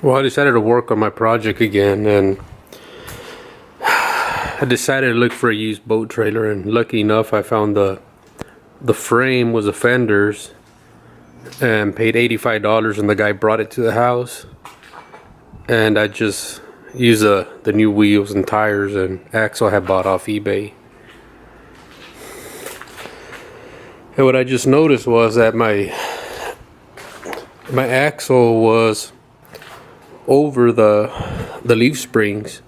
Well, I decided to work on my project again, and I decided to look for a used boat trailer, and lucky enough I found the frame was a Fender's and paid $85, and the guy brought it to the house, and I just used the new wheels and tires and axle I had bought off eBay. And what I just noticed was that my axle was over the leaf springs,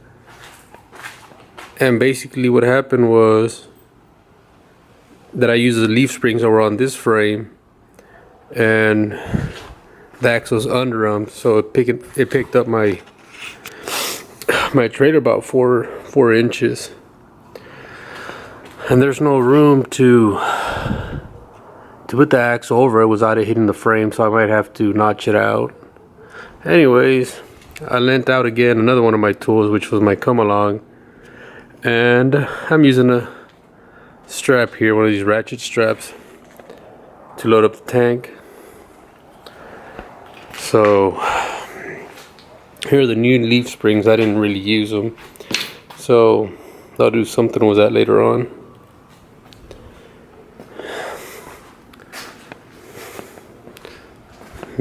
and basically what happened was that I used the leaf springs that were on this frame, and the axle's under them, so it picked up my trailer about four inches, and there's no room to put the axle over it without it hitting the frame, so I might have to notch it out. Anyways, I lent out again another one of my tools, which was my come along, and I'm using a strap here, one of these ratchet straps, to load up the tank. So here are the new leaf springs. I didn't really use them, so I'll do something with that later on.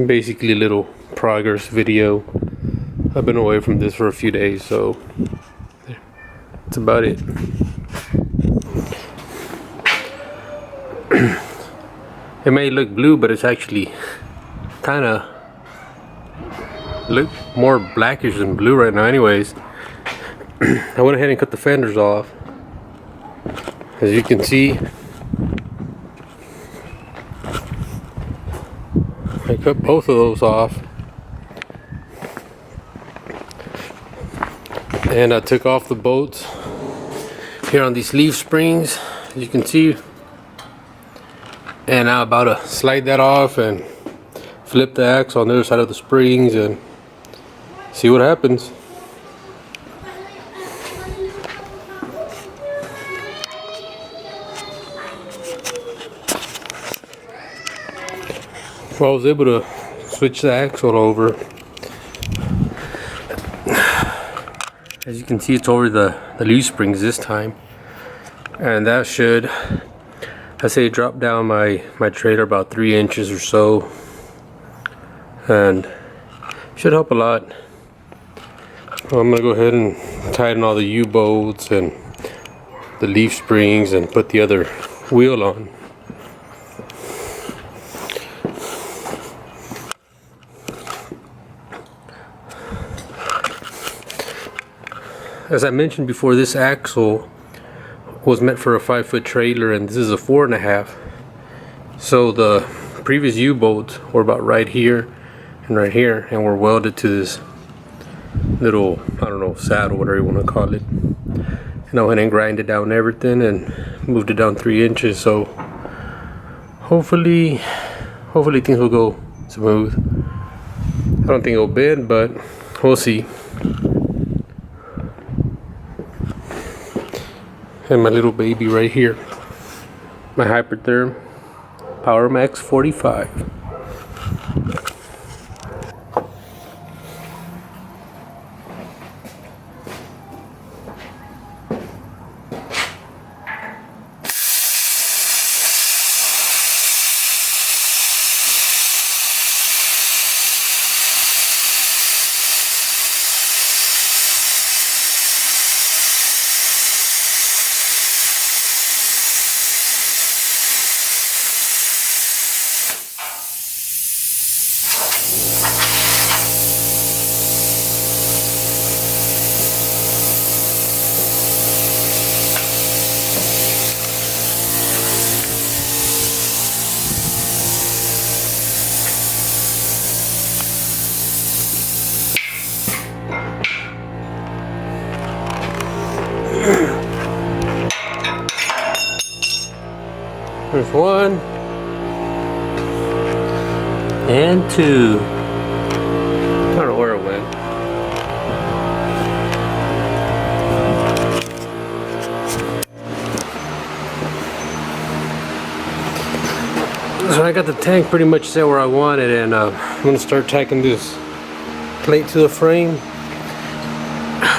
Basically a little progress video. I've been away from this for a few days, so that's about it. It may look blue, but it's actually kind of look more blackish than blue right now. Anyways, I went ahead and cut the fenders off. As you can see, I cut both of those off, and I took off the bolts here on these leaf springs, as you can see, and I'm about to slide that off and flip the axle on the other side of the springs and see what happens. Well, I was able to switch the axle over. As you can see, it's over the leaf springs this time, and that should, I say, drop down my trailer about 3 inches or so, and should help a lot. I'm gonna go ahead and tighten all the U-bolts and the leaf springs and put the other wheel on. As I mentioned before, this axle was meant for a 5-foot trailer, and this is a 4.5. So the previous U-bolts were about right here and right here, and were welded to this little, I don't know, saddle, whatever you want to call it. And I went and grinded down everything and moved it down 3 inches. So hopefully things will go smooth. I don't think it'll bend, but we'll see. And my little baby right here, my Hypertherm Power Max 45. There's 1 and 2. I don't know where it went. So I got the tank pretty much set where I want it, and I'm going to start tacking this plate to the frame.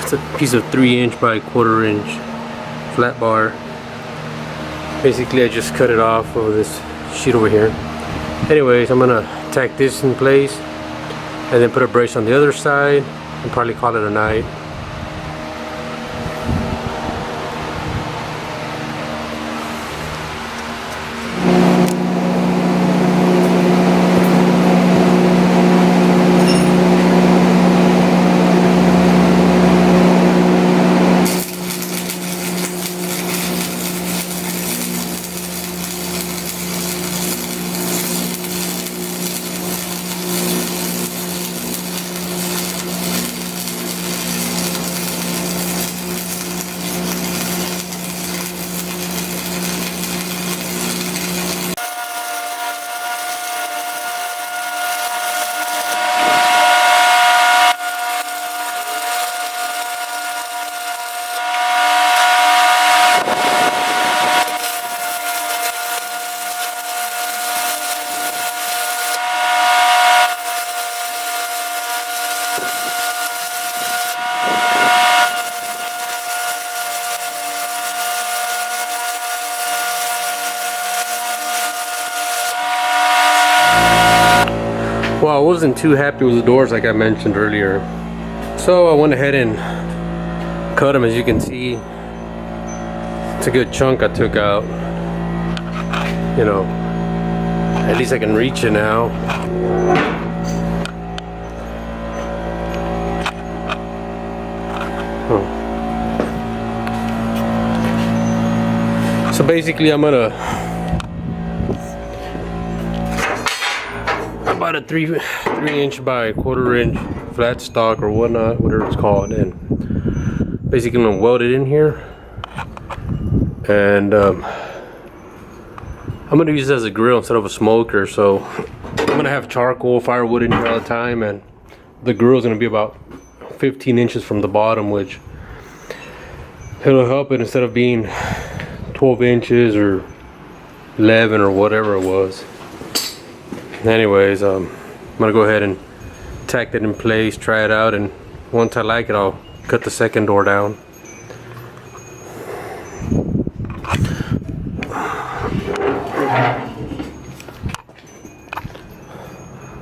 It's a piece of 3" by 1/4" flat bar. Basically I just cut it off of this sheet over here. Anyways, I'm gonna tack this in place and then put a brace on the other side and probably call it a night. Well, I wasn't too happy with the doors like I mentioned earlier, so I went ahead and cut them. As you can see, it's a good chunk I took out. You know, at least I can reach it now. So basically I'm gonna about a 3" by 1/4" flat stock or whatnot, whatever it's called, and basically I'm gonna weld it in here, and I'm gonna use it as a grill instead of a smoker. So I'm gonna have charcoal, firewood in here all the time, and the grill is gonna be about 15 inches from the bottom, which it'll help it instead of being 12 inches or 11 or whatever it was. Anyways, I'm gonna go ahead and tack that in place, try it out, and once I like it, I'll cut the second door down.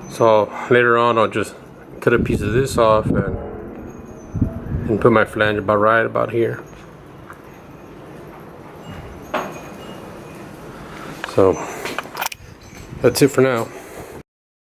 So later on I'll just cut a piece of this off and put my flange about here. So that's it for now.